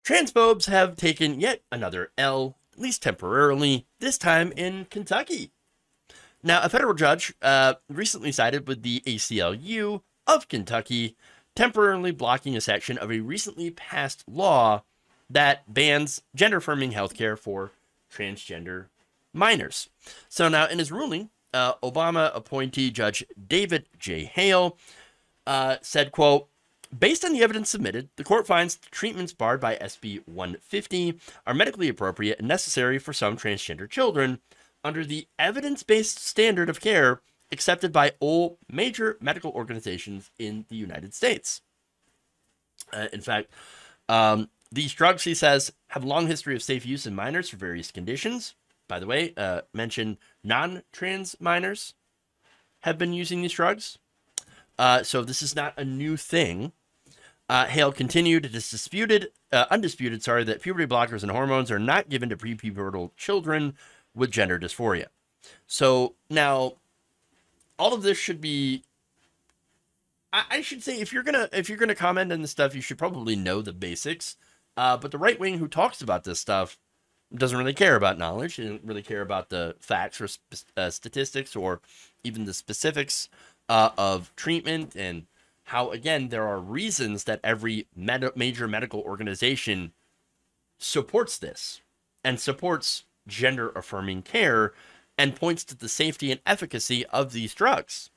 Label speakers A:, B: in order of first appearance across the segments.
A: Transphobes have taken yet another L, at least temporarily, this time in Kentucky. Now, a federal judge recently sided with the ACLU of Kentucky, temporarily blocking a section of a recently passed law that bans gender-affirming healthcare for transgender minors. So now, in his ruling, Obama appointee Judge David J. Hale said, quote, "Based on the evidence submitted, the court finds the treatments barred by SB 150 are medically appropriate and necessary for some transgender children under the evidence-based standard of care accepted by all major medical organizations in the United States." In fact, these drugs, he says, have a long history of safe use in minors for various conditions. By the way, mention non-trans minors have been using these drugs. So this is not a new thing. Hale continued, "It is undisputed, that puberty blockers and hormones are not given to prepubertal children with gender dysphoria." So now, all of this should be, I should say, if you're gonna comment on this stuff, you should probably know the basics. But the right wing who talks about this stuff doesn't really care about knowledge. They don't really care about the facts or statistics or even the specifics of treatment, and how, again, there are reasons that every major medical organization supports this and supports gender-affirming care and points to the safety and efficacy of these drugs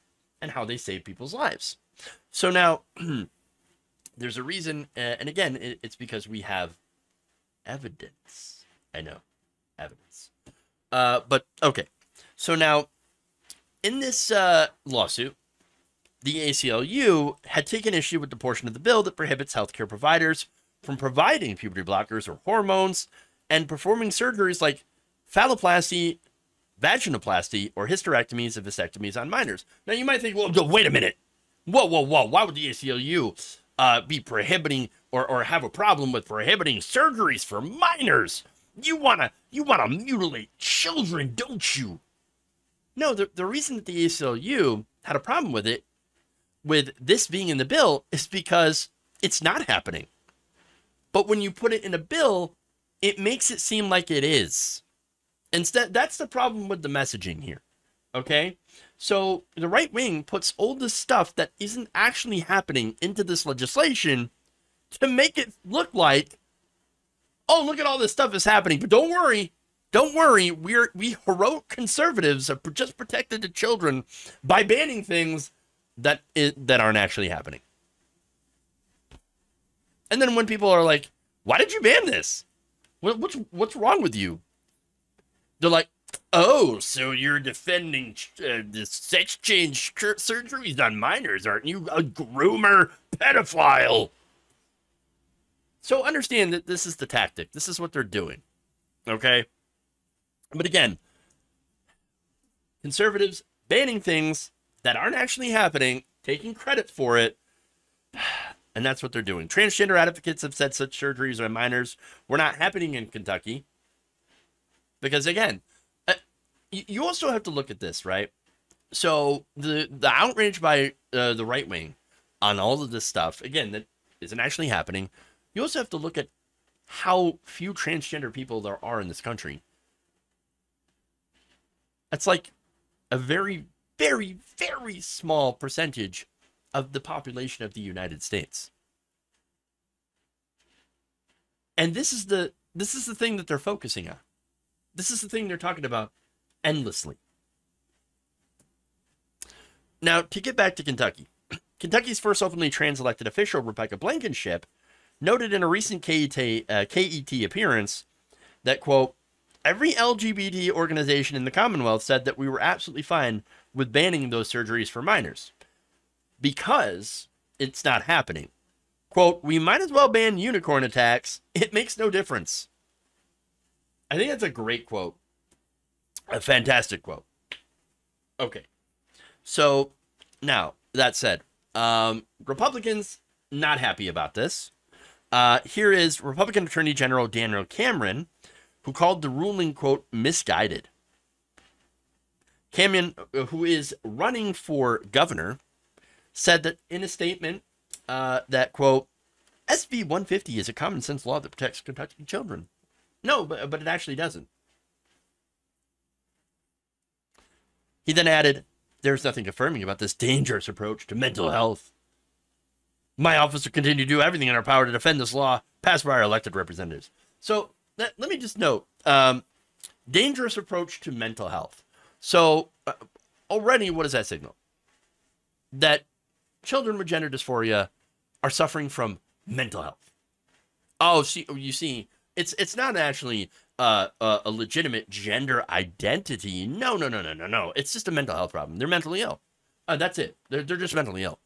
A: and how they save people's lives. So now, there's a reason, and again, it's because we have evidence. I know, evidence. But, okay. So now, in this lawsuit, the ACLU had taken issue with the portion of the bill that prohibits healthcare providers from providing puberty blockers or hormones and performing surgeries like phalloplasty, vaginoplasty, or hysterectomies and vasectomies on minors. Now, you might think, well, wait a minute. Whoa. Why would the ACLU be prohibiting or have a problem with prohibiting surgeries for minors? You wanna mutilate children, don't you? No, the reason that the ACLU had a problem with it, with this being in the bill, is because it's not happening. But when you put it in a bill, it makes it seem like it is. Instead, that's the problem with the messaging here. Okay? So the right wing puts all this stuff that isn't actually happening into this legislation to make it look like, oh, look at all this stuff is happening. But don't worry. Don't worry. We heroic conservatives have just protected the children by banning things that aren't actually happening. And then when people are like, why did you ban this? What's wrong with you? They're like, oh, so you're defending the sex change surgeries on minors, aren't you? A groomer pedophile. So understand that this is the tactic. This is what they're doing. Okay? But again, conservatives banning things that aren't actually happening, taking credit for it, and that's what they're doing. Transgender advocates have said such surgeries on minors were not happening in Kentucky. Because again, you also have to look at this, right? So the outrage by the right wing on all of this stuff, again, that isn't actually happening. You also have to look at how few transgender people there are in this country. It's like a very, very, very small percentage of the population of the United States. And this is the thing that they're focusing on. This is the thing they're talking about endlessly. Now, to get back to Kentucky, Kentucky's first openly trans elected official, Rebecca Blankenship, noted in a recent KET appearance that, quote, every LGBT organization in the Commonwealth said that we were absolutely fine with banning those surgeries for minors because it's not happening. Quote, we might as well ban unicorn attacks. It makes no difference. I think that's a great quote. A fantastic quote. Okay. So, now, that said, Republicans not happy about this. Here is Republican Attorney General Daniel Cameron, who called the ruling, quote, misguided. Cameron, who is running for governor, said that in a statement that, quote, SB 150 is a common sense law that protects Kentucky children. No, but it actually doesn't. He then added, there's nothing affirming about this dangerous approach to mental health. My office will continue to do everything in our power to defend this law passed by our elected representatives. So let me just note, dangerous approach to mental health. So already, what does that signal? That children with gender dysphoria are suffering from mental health. Oh, you see, it's not actually a legitimate gender identity. No. It's just a mental health problem. They're mentally ill. That's it. They're just mentally ill.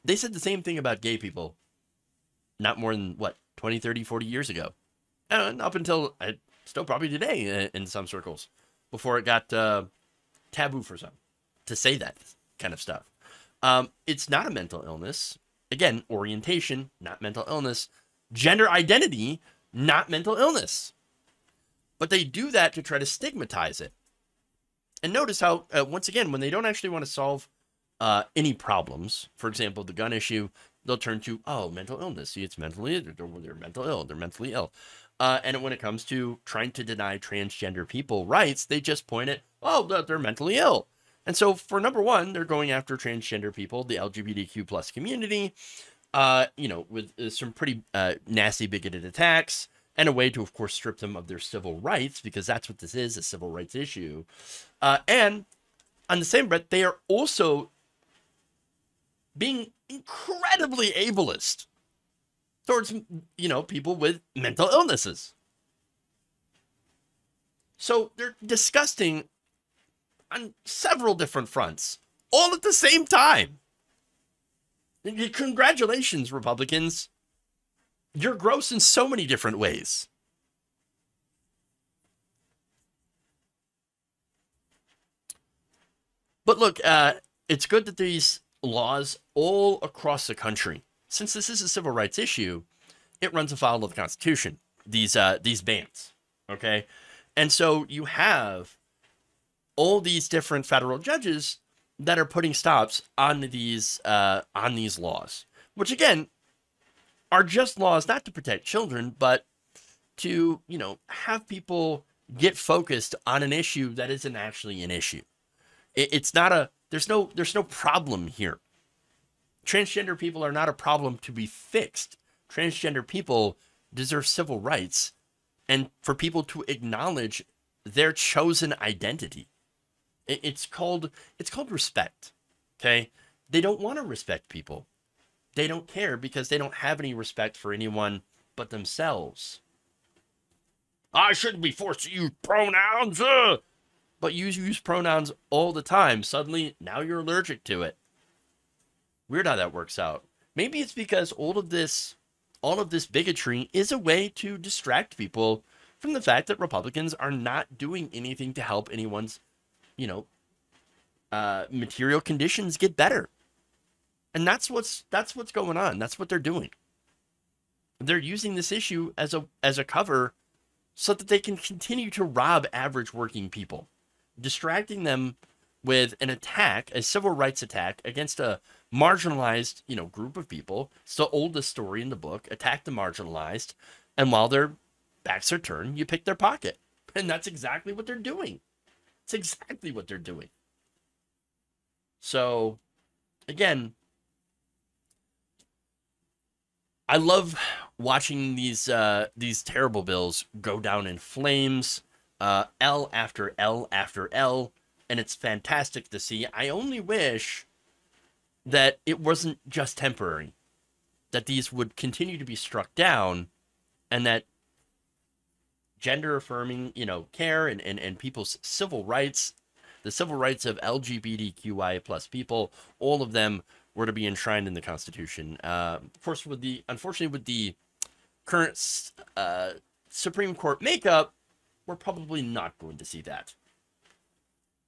A: They said the same thing about gay people not more than, 20, 30, 40 years ago. And up until, still probably today in some circles, before it got taboo for some to say that kind of stuff. It's not a mental illness. Again, orientation, not mental illness. Gender identity, not mental illness. But they do that to try to stigmatize it. And notice how, once again, when they don't actually want to solve any problems, for example, the gun issue, they'll turn to, mental illness. See, it's mentally, they're mental ill. They're mentally ill. And when it comes to trying to deny transgender people rights, they just point at, they're mentally ill. And so for number one, they're going after transgender people, the LGBTQ plus community, with some pretty nasty, bigoted attacks, and a way to, of course, strip them of their civil rights, because that's what this is, a civil rights issue. And on the same breath, they are also being incredibly ableist towards, people with mental illnesses. So they're disgusting on several different fronts, all at the same time. Congratulations, Republicans. You're gross in so many different ways. But look, it's good that these laws all across the country, since this is a civil rights issue, it runs afoul of the Constitution, these bans, okay? And so you have all these different federal judges that are putting stops on these laws, which again are just laws not to protect children, but to, have people get focused on an issue that isn't actually an issue. It's not there's no problem here. Transgender people are not a problem to be fixed. Transgender people deserve civil rights and for people to acknowledge their chosen identity. It's called respect. Okay? They don't want to respect people. They don't care because they don't have any respect for anyone but themselves. I shouldn't be forced to use pronouns. But you use pronouns all the time. Suddenly, now you're allergic to it. Weird how that works out. Maybe it's because all of this bigotry is a way to distract people from the fact that Republicans are not doing anything to help anyone's, material conditions get better. And that's what's going on. That's what they're doing. They're using this issue as a cover so that they can continue to rob average working people, distracting them with an attack, a civil rights attack against a marginalized, group of people. It's the oldest story in the book, attack the marginalized. And while their backs are turned, you pick their pocket. And that's exactly what they're doing. It's exactly what they're doing. So, again, I love watching these terrible bills go down in flames, L after L after L, and it's fantastic to see. I only wish that it wasn't just temporary, that these would continue to be struck down, and that gender-affirming, care and people's civil rights, the civil rights of LGBTQI plus people, all of them were to be enshrined in the Constitution. Of course, unfortunately, with the current Supreme Court makeup, we're probably not going to see that.